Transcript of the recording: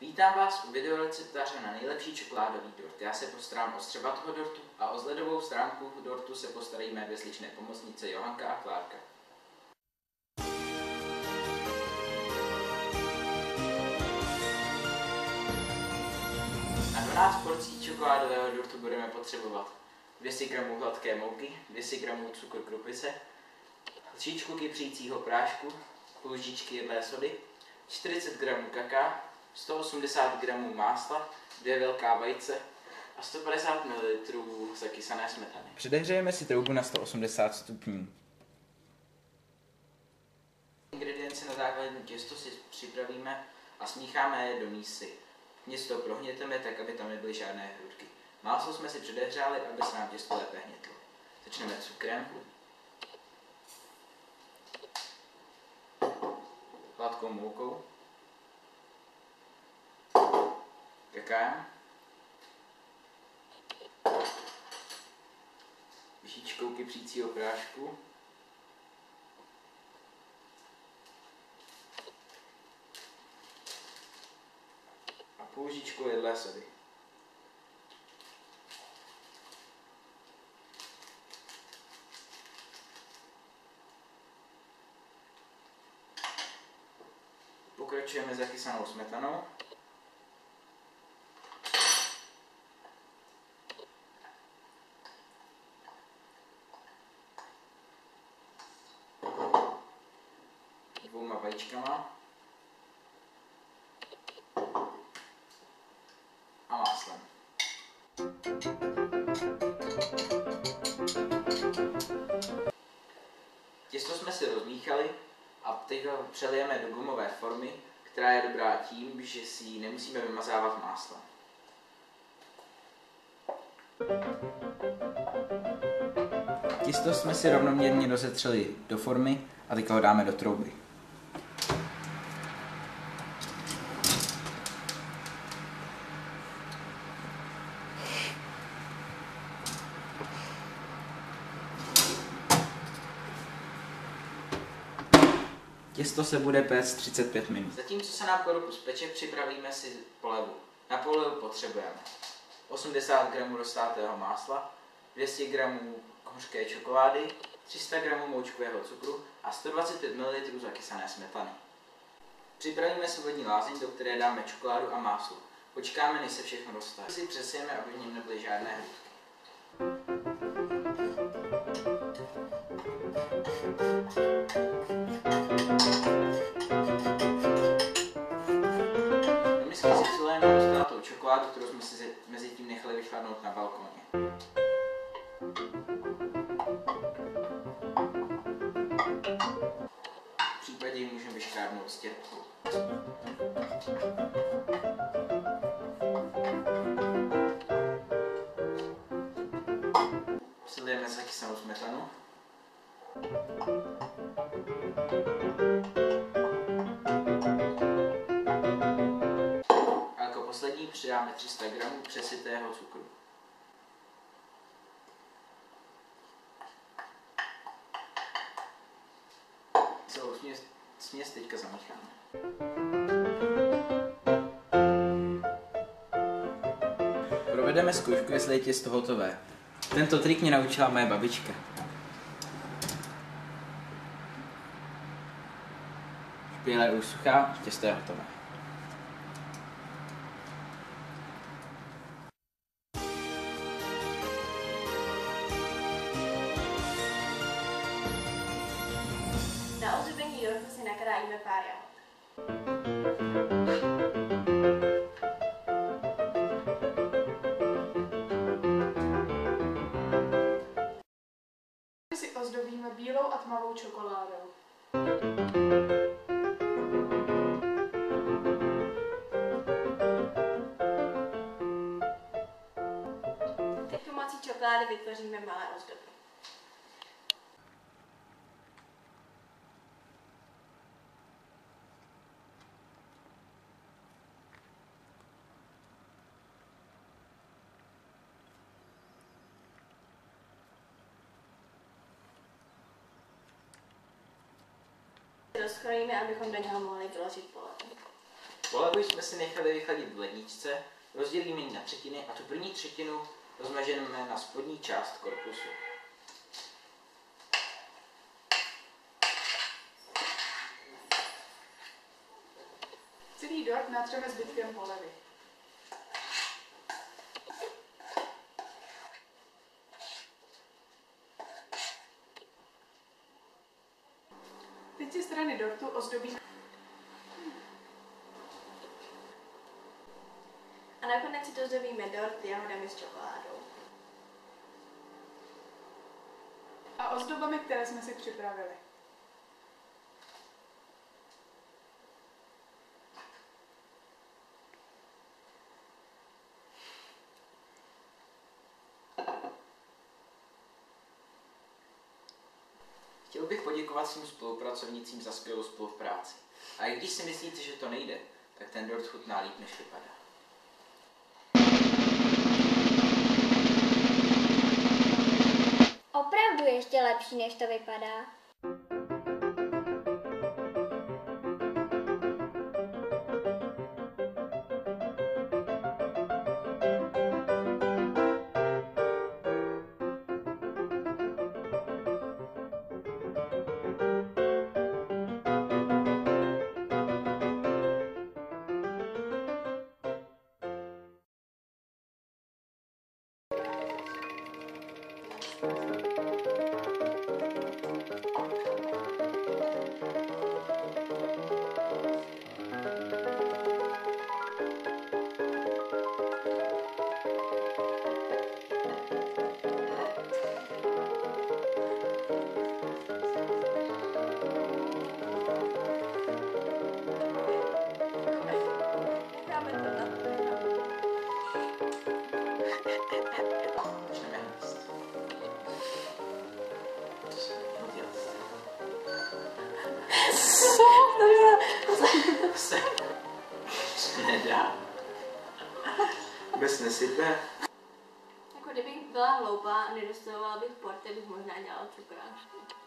Vítám vás u videoreceptáře na nejlepší čokoládový dort. Já se postarám o střebatého dortu a o zledovou stránku dortu se postarají mé dvě sličné pomocnice Johanka a Klárka. Na 12 porcí čokoládového dortu budeme potřebovat 200 g hladké mouky, 200 g cukru krupice, lžičku kypřícího prášku, půl lžičky jedlé sody, 40 g kakaa, 180 g másla, 2 velká vejce a 150 ml zakysané smetany. Předehřejeme si troubu na 180 stupňů. Ingredience na základní těsto si připravíme a smícháme je do mísy. Těsto prohněteme tak, aby tam nebyly žádné hrudky. Máslo jsme si předehřáli, aby se nám těsto lépe hnětlo. Začneme cukrem, hladkou moukou, kakáem, lžičkou kypřícího prášku, a půl lžičkou jedlé sody. Pokračujeme zakysanou smetanou. Dvouma vajíčkama a máslem. Těsto jsme si rozmíchali a teď ho přelijeme do gumové formy, která je dobrá tím, že si ji nemusíme vymazávat máslem. Těsto jsme si rovnoměrně rozetřeli do formy a teď ho dáme do trouby. Těsto se bude péct 35 minut. Zatímco se nám po speče, připravíme si polevu. Na polevu potřebujeme 80 g roztátého másla, 200 g hořké čokolády, 300 g moučkového cukru a 125 ml zakysané smetany. Připravíme si vodní lázeň, do které dáme čokoládu a máslo. Počkáme, než se všechno roztáhne. Si přesijeme, aby v něm nebyly žádné hrudky. Do misky si přilijeme roztátou čokoládu, kterou jsme si mezi tím nechali vychladnout na balkóně. V případě ji můžeme vyškrábnout stěrkou. Přilijeme zakysanou smetanu. A jako poslední přidáme 300 g přesytého cukru. Celou směs teďka zamícháme. Provedeme zkoušku, jestli je těsto hotové. Tento trik mě naučila moje babička. Špíle je už suchá, těsto je hotové. Na ozdobení dortu si nakrájíme pár jahod. Si ozdobíme bílou a tmavou čokoládou. Teď pomocí čokolády vytvoříme malé ozdoby. Rozkrojíme, abychom do něho mohli vyložit polevu. Polevu jsme si nechali vychladit v ledničce, rozdělíme ji na třetiny a tu první třetinu rozmaženeme na spodní část korpusu. Celý dort natřeme zbytkem polevy. Teď si strany dortu ozdobíme. A nakonec si to zdobíme dort jahodami s čokoládou. A ozdobami, které jsme si připravili. Chtěl bych poděkovat svým spolupracovnicím za skvělou spolupráci. A i když si myslíte, že to nejde, tak ten dort chutná líp, než vypadá. Opravdu ještě lepší, než to vypadá. Necháme to na Začneme jíst. To se nemělo dělat. To se nedá. Vůbec nesype. Jako kdybych byla hloupá a nedostavovala bych porty, bych možná dělala cukrářku.